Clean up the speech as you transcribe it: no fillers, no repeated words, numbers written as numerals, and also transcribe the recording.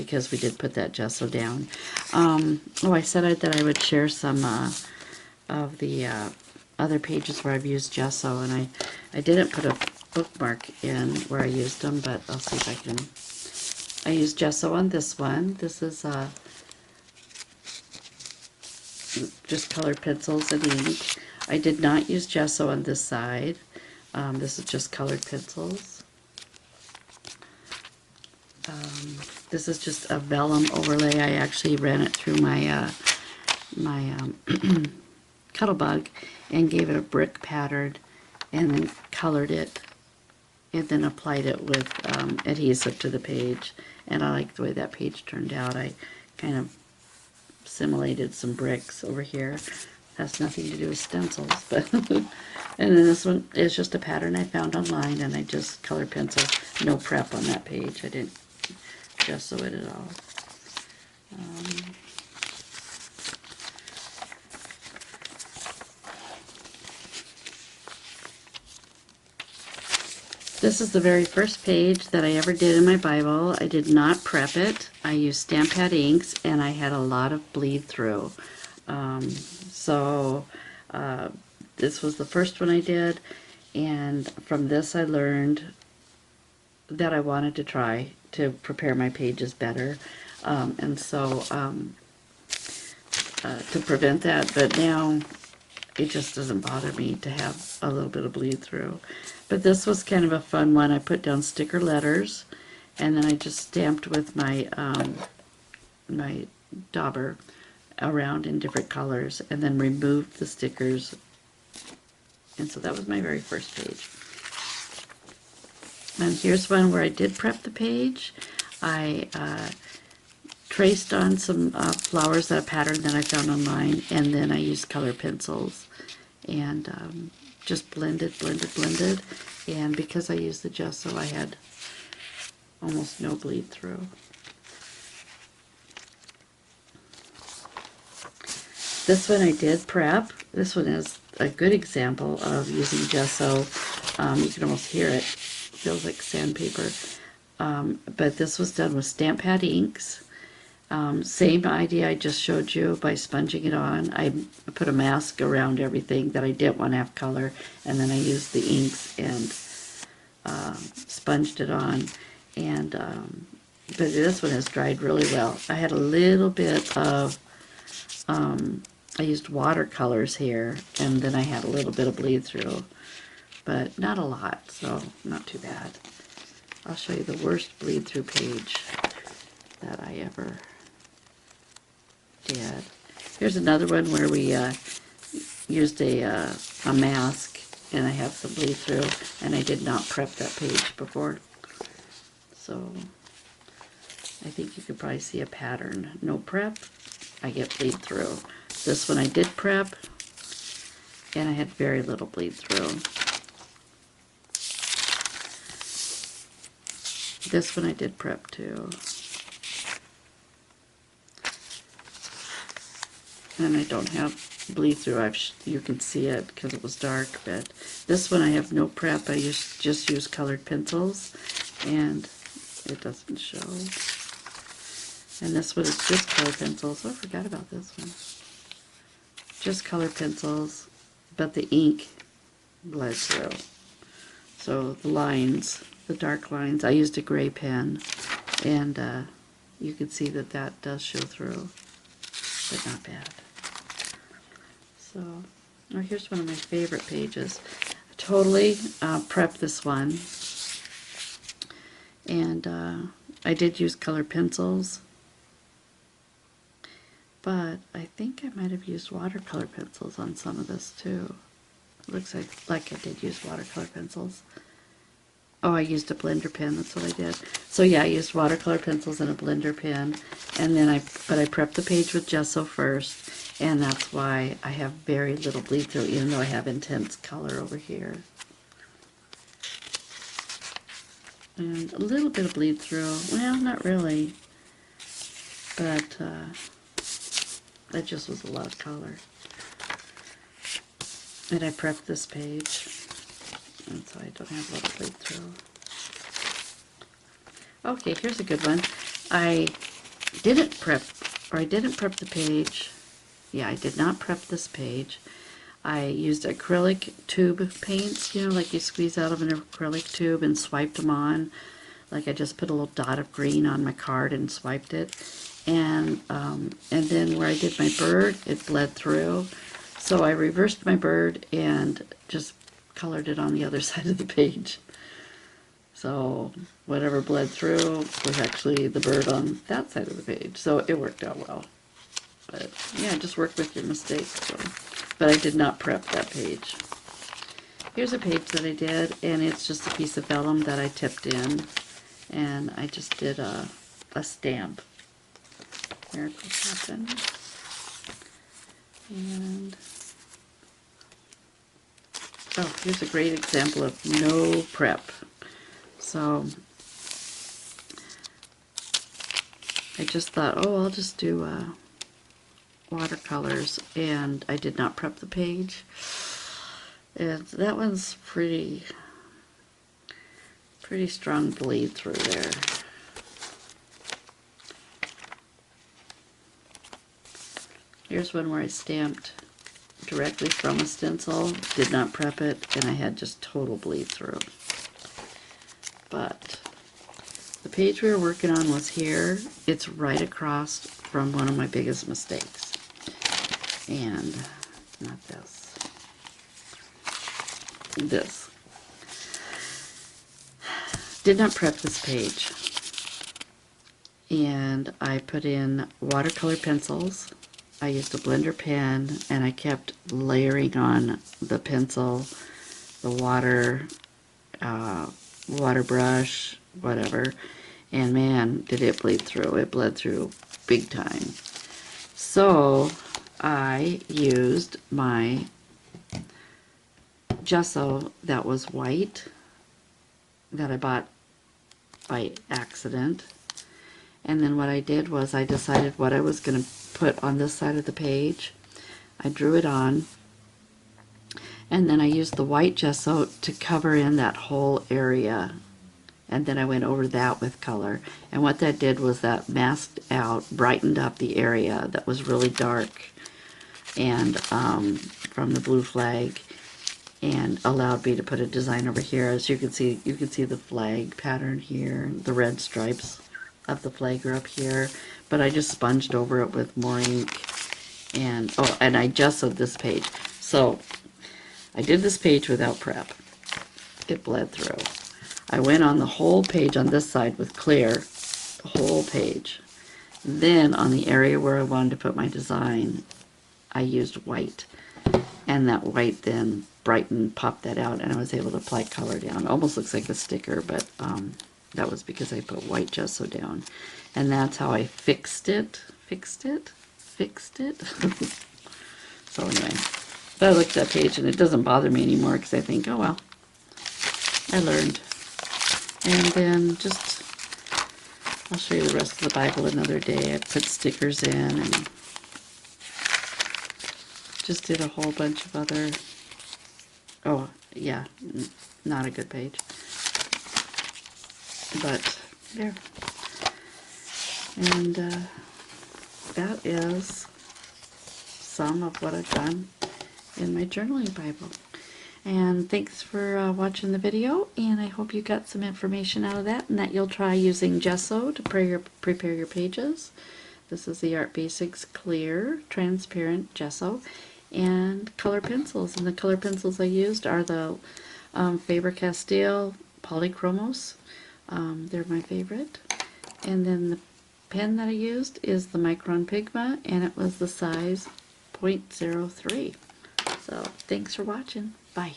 because we did put that gesso down. Oh, I said that I would share some of the other pages where I've used gesso, and I didn't put a bookmark in where I used them, but I'll see if I can. I used gesso on this one. This is just colored pencils and ink. I did not use gesso on this side. This is just colored pencils. This is just a vellum overlay. I actually ran it through my Cuttlebug and gave it a brick pattern and then colored it and then applied it with adhesive to the page. And I like the way that page turned out. I kind of simulated some bricks over here. Has nothing to do with stencils, but and then this one is just a pattern I found online, and I just color pencil. No prep on that page. I didn't gesso it at all. This is the very first page that I ever did in my Bible. I did not prep it. I used stamp pad inks, and I had a lot of bleed through. This was the first one I did, and from this I learned that I wanted to try to prepare my pages better, to prevent that, but now it just doesn't bother me to have a little bit of bleed through. But this was kind of a fun one. I put down sticker letters, and then I just stamped with my my dauber around in different colors, and then removed the stickers. And so that was my very first page. And here's one where I did prep the page. I traced on some flowers, that pattern that I found online, and then I used color pencils and just blended. And because I used the gesso, I had almost no bleed through. This one I did prep. This one is a good example of using gesso. You can almost hear it. Feels like sandpaper. But this was done with stamp pad inks. Same idea I just showed you by sponging it on. I put a mask around everything that I didn't want to have color, and then I used the inks and sponged it on. And but this one has dried really well. I had a little bit of I used watercolors here, and then I had a little bit of bleed through, but not a lot, so not too bad. I'll show you the worst bleed through page that I ever did. Here's another one where we used a mask, and I have some bleed through, and I did not prep that page before, so I think you could probably see a pattern. No prep, I get bleed through. This one I did prep, and I had very little bleed through. This one I did prep too. And I don't have bleed through. You can see it because it was dark, but this one I have no prep. I just use colored pencils, and it doesn't show. And this one is just colored pencils. Oh, I forgot about this one. Just colored pencils, but the ink bled through. So the lines, the dark lines, I used a gray pen, and you can see that that does show through, but not bad. So, oh, here's one of my favorite pages. I totally prepped this one, and I did use colored pencils, but I think I might have used watercolor pencils on some of this too. It looks like I did use watercolor pencils. Oh, I used a blender pen, that's what I did. So yeah, I used watercolor pencils and a blender pen, and then I prepped the page with gesso first, and that's why I have very little bleed through, even though I have intense color over here. And a little bit of bleed through, well, not really, but that just was a lot of color. And I prepped this page, and so I don't have a lot of bleed through. Okay, here's a good one. I didn't prep, or I didn't prep the page. Yeah, I did not prep this page. I used acrylic tube paints, you know, like you squeeze out of an acrylic tube, and swiped them on. Like I just put a little dot of green on my card and swiped it. And then where I did my bird, it bled through. So I reversed my bird and just colored it on the other side of the page. So whatever bled through was actually the bird on that side of the page. So it worked out well. But yeah, just work with your mistakes. So. But I did not prep that page. Here's a page that I did, and it's just a piece of vellum that I tipped in. And I just did a stamp. Miracles happen. And oh, here's a great example of no prep. So I just thought, oh, I'll just do watercolors, and I did not prep the page. And that one's pretty strong bleed through there. Here's one where I stamped directly from a stencil, did not prep it, and I had just total bleed through. But the page we were working on was here. It's right across from one of my biggest mistakes. And not this. This. Did not prep this page. And I put in watercolor pencils. I used a blender pen, and I kept layering on the pencil, the water, water brush, whatever. And man, did it bleed through. It bled through big time. So I used my gesso that was white that I bought by accident. And then what I did was I decided what I was going to put on this side of the page. I drew it on, and then I used the white gesso to cover in that whole area, and then I went over that with color. And what that did was that masked out, brightened up the area that was really dark and from the blue flag, and allowed me to put a design over here. As you can see the flag pattern here, the red stripes of the flag are up here, but I just sponged over it with more ink. And oh, and I gessoed this page. So I did this page without prep. It bled through. I went on the whole page on this side with clear, the whole page. Then on the area where I wanted to put my design, I used white, and that white then brightened, popped that out, and I was able to apply color down. Almost looks like a sticker, but that was because I put white gesso down. And that's how I fixed it. So anyway, but I looked at that page, and it doesn't bother me anymore, because I think, oh well, I learned. And then just, I'll show you the rest of the Bible another day. I put stickers in, and just did a whole bunch of other, oh yeah, not a good page. But there. And that is some of what I've done in my journaling Bible. And thanks for watching the video, and I hope you got some information out of that, and that you'll try using gesso to prepare your pages. This is the Art Basics Clear Transparent Gesso, and color pencils. And the color pencils I used are the Faber Castell Polychromos. They're my favorite. And then the pen that I used is the Micron Pigma, and it was the size .03. So thanks for watching. Bye.